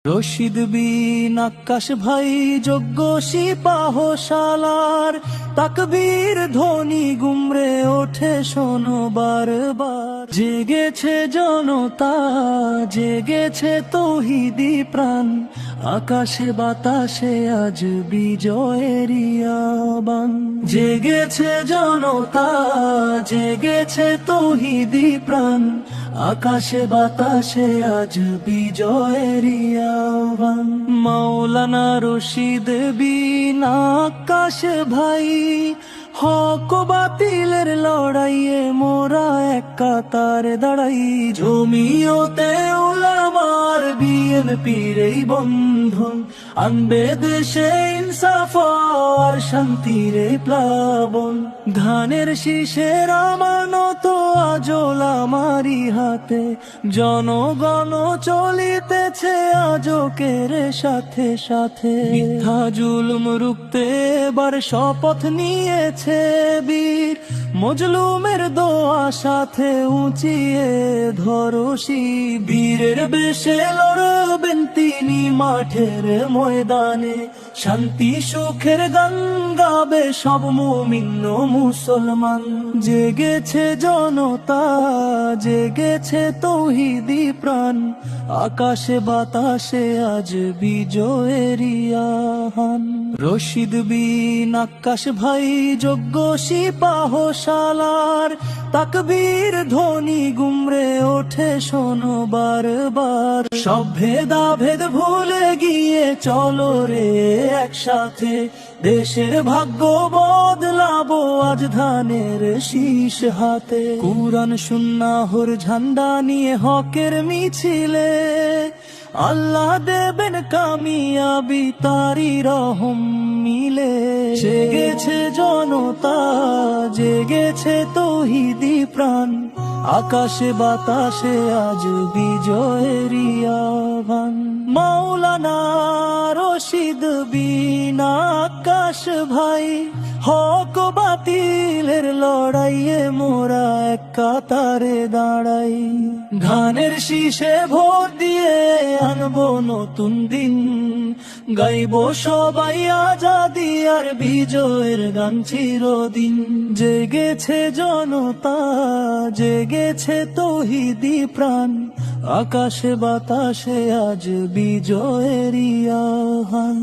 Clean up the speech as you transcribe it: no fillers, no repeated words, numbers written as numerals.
রশিদ বিন আক্কাশ ভাই যোগ্য সিপাহ সালার, তাকবীর ধ্বনি গুমরে ওঠে শোনো বারবার। জেগেছে জনতা, জেগেছে তৌহিদি প্রাণ, আকাশে বাতাসে আজ বিজয়েরই আহ্বান। জেগেছে জনতা, জেগেছে তৌহিদি প্রাণ, আকাশে বাতাসে আজ বিজয়েরই আহ্বান। মাওলানা রশিদ বিন আক্কাশ ভাই, হক বাতিলের লড়াইয়ে মোরা এক কাতারে দাঁড়াই। জমিয়তে উলামার বিএনপির এই বন্ধন, আনবে দেশে ইনসাফ আর শান্তির প্লাবন। ধানের শীষের আমানত আজল আমারি হাতে, জনগণ চলিতেছে আজকের সাথে সাথে। মিথ্যা জুলুম রুখতে এবার শপথ নিয়েছে বীর, মজলুমের দোয়া সাথে উঁচিয়ে ধরো শিবিরের বেশে লড়বেন তিনি মাঠের ময়দানে। শান্তি সুখের গান গাবে সব মুমিন ও মুসলমান। জেগেছে জনতা, জেগেছে তৌহিদি প্রাণ, আকাশে বাতাসে আজ বিজয়েরই আহ্বান। রশিদ বিন আক্কাশ ভাই যোগ্য সিপাহ সালার, তাকবীর ধ্বনি গুমরে ওঠে শোনো বারবার। সব ভেদাভেদ ভুলে গিয়ে চলো রে একসাথে, দেশের ভাগ্য বদলাবো আজ ধানের শীষ হাতে। কুরআন সুন্নাহর ঝান্ডা নিয়ে হকের মিছিলে, আল্লাহ দেবেন কামিয়াবি তারি রহম মিলে। জেগেছে জনতা, জেগেছে তৌহিদি প্রাণ, আকাশে বাতাসে আজ বিজয়েরই আহ্বান। মাওলানা রশিদ বিন আক্কাশ ভাই, হক বাতিলের লড়াইয়ে মোরা এক কাতারে দাঁড়াই। ধানের শীষে ভোট দিয়ে আনবো নতুন দিন, গাইবো সবাই আজাদি আর বিজয়ের গান চিরদিন। জেগেছে জনতা, জেগেছে তৌহিদি প্রাণ, আকাশে বাতাসে আজ বিজয়েরই আহ্বান।